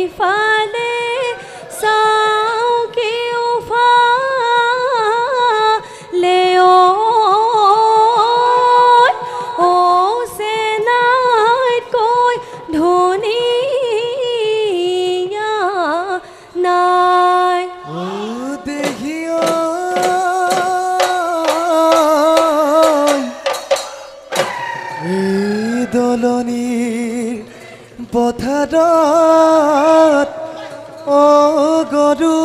সিফালে চাওঁ কেওফালে ঐ চেনাইতকৈ ধুনীয়া নাই দেখিও দলনিৰ পথাৰত গৰু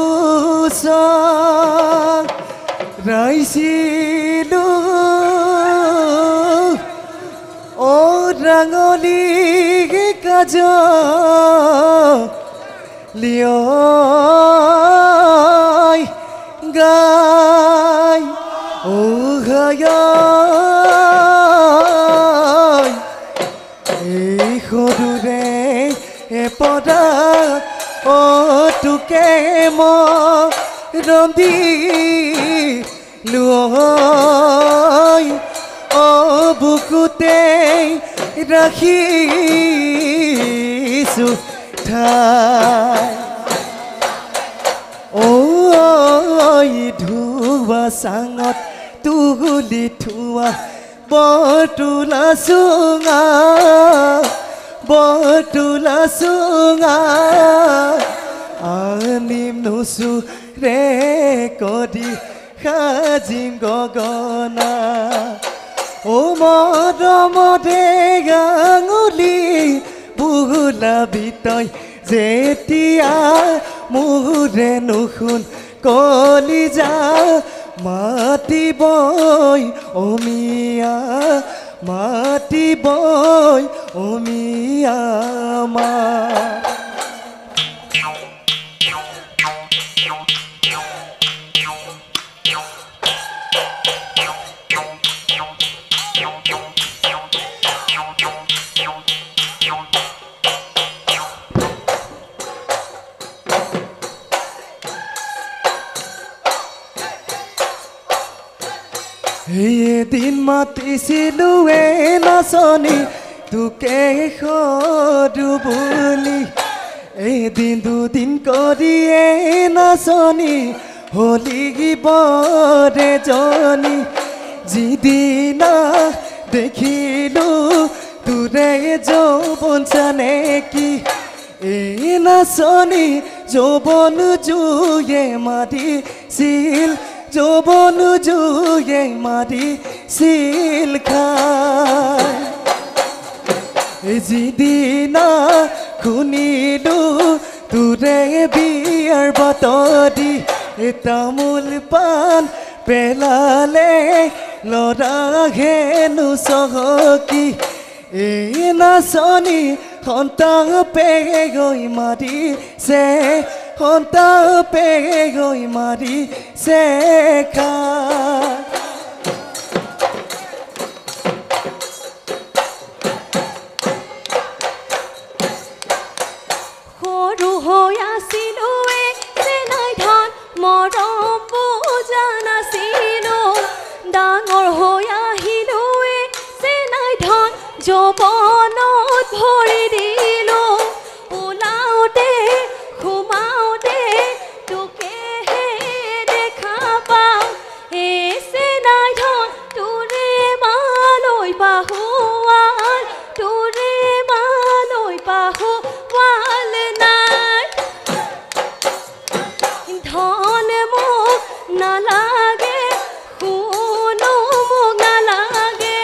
ৰাইছিলো ৰাঙলী কাজ লিয় গাই এই সৰুৰে এপদা তোকে ৰন্ধি লৈ বুকুতে ৰাখিছো ঠাই ধুৱা চাঙত তুলি থোৱা বৰতোলা চুঙা আনিম নুচু ৰে কৰি সাজিম গগনা মৰমতে গাঙুলি বুলাবি তই যেতিয়া মোৰে নুশুন কলিজা মাতিবই অমিয়া মাতিবই অমিয়া মা এদিন মাতিছিলো নাচনী তোকে সৰু বুলি এদিন দুদিন কৰিয়ে নাচনী হলি বৰে জনী যিদিনা দেখিলো তোৰে যৌৱন চানেকি এই নাচনী যৌৱন জুয়ে মাতিছিল যৌৱন জুয়ে মাতিছিল খাই যিদিনা শুনিলো তোৰে বিয়াৰ বাতৰি তামোল পাণ পেলালে ল'ৰা হেনো চহকী এই নাচনী সন্তাপে গৈ মাতিছে সন্তাপে গৈ মাতিছে খাই সৰু হৈ আছিলো চেনাই ধান মৰম বুজা নাছিলো ডাঙৰ হৈ আহিলো চেনাই ধান যৌৱনত ভৰি দিলো ওলাওতে সোমাওতে তোকেহে দেখা পাওঁ এই চেনাই ধান তোৰে মালৈ পাহুৱাল তোৰে মালৈ পাহুৱাল নাই ধন মোক নালাগে শুনো মোক নালাগে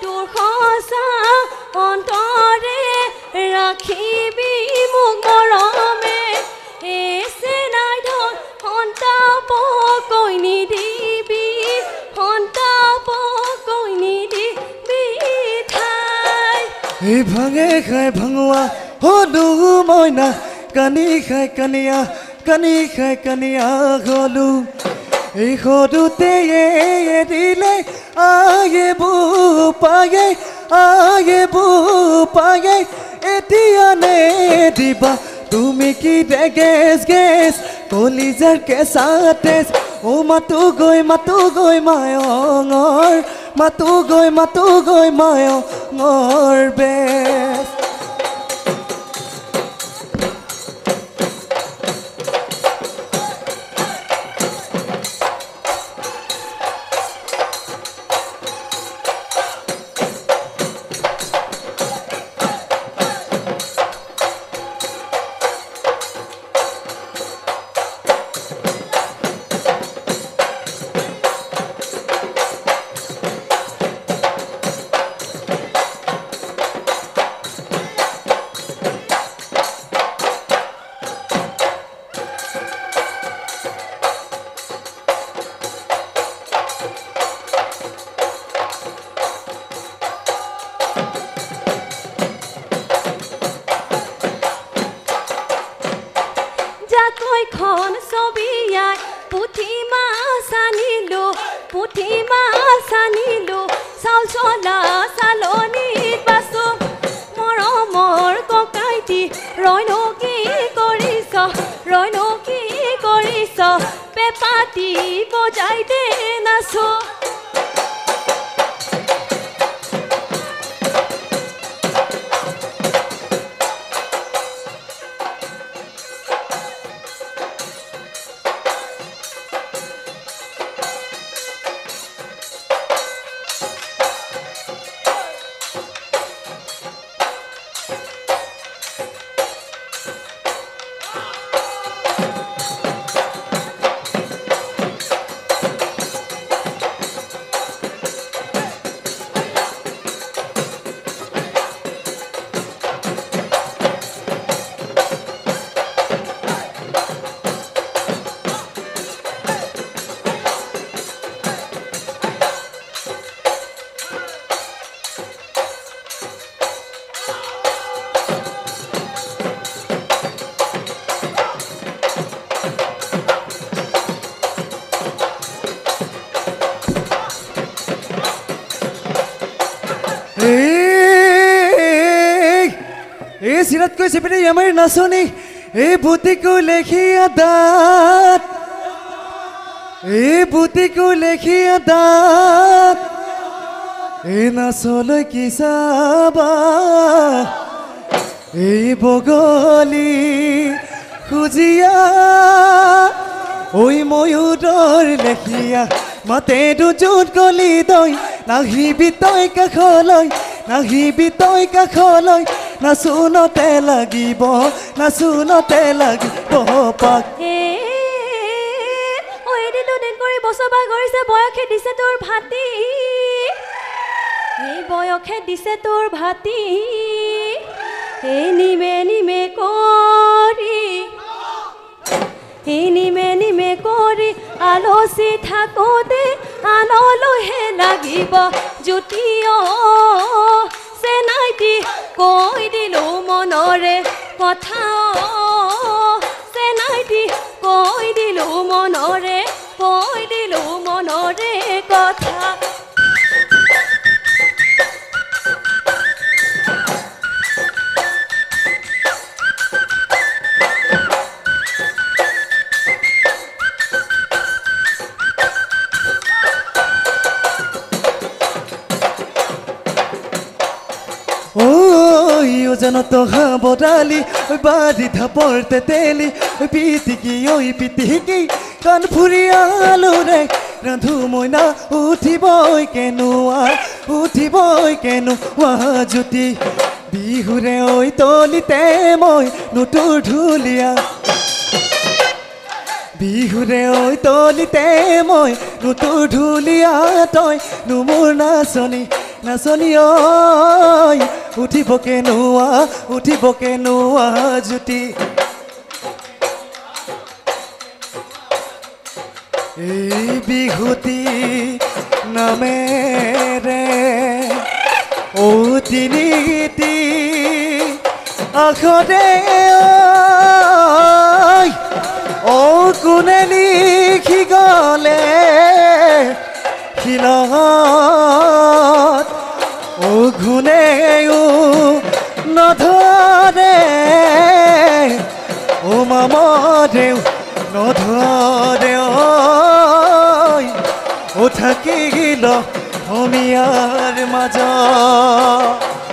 তোৰ সঁচা অন্তৰে ৰাখিবি মোক মৰমে এই চেনাই ধন সন্তাপকৈ নিদিবি সন্তাপকৈ নিদিবি ঠাই এই ভাঙে খাই ভাঙোৱা হলো মইনা কানি খাই কানিয়া কানি খাই কানিয়া হলো এই সৰুতে দিলে আগে পাগে এতিয়া নে দিবা তুমি কি দে গেছ কলিজাৰ কেঁচা তেজ মাতো গৈ মায়ঙৰ মাতো গৈ মায়ঙৰ বেছ চাউল চলা চালনীত বাছো মৰমৰ ককাইটি ৰয়নো কি কৰিছ ৰয়নো কি কৰিছ পেপাতি বজাই দে নাচো চিৰাত কৈছে পিনে আমাৰ নাচনী এই বুটিকো লেখিয়া দাঁত এই বুটিকো লেখিয়া দাঁত এই নাচলৈ কি চাবা এই বগলী খুজিয়া ঐ ময়ূৰৰ লেখিয়া মাতে দুজোট গলি দৈ নাহিবি তই কাষলৈ নাহিবি তই কাষলৈ নাচোনতে লাগিব নাচোনতে লাগিব পাক দুদিন কৰি বছবা কৰিছে বয়সে দিছে তোৰ ভাতি এই বয়সে দিছে তোৰ ভাতি এই নিমে নিমে কৰি এই নিমে নিমে কৰি আলচি থাকোঁতে আনলৈহে লাগিব জুতি চেনাইটি কৈ দিলো মনৰে কথা চেনাইটি কৈ দিলো মনৰে কথা জানত বদালি ওই বাড়ি ধাপর তেতেলি ওই পিটিকি কান ফুরি আলো রে রাধু মইনা উঠিবই কেনুয়া জুতি বিহুরে ওই তলিতে মই নুটুর ঢুলিয়া বিহুরে ওই তলিতে মই নুটুর ঢুলিয়া তই নুমুর নাচনী নাচনী ঐ উঠিব কেনুয়া জুতি এই বিহুতি নামেৰে ও তিনিটি আখৰে ও কোনে লিখি গলে শিলত ও ঘুনেও নধৰে ও মামদেউ নধৰে ও থাকিল ভূমিয়াৰ মাজত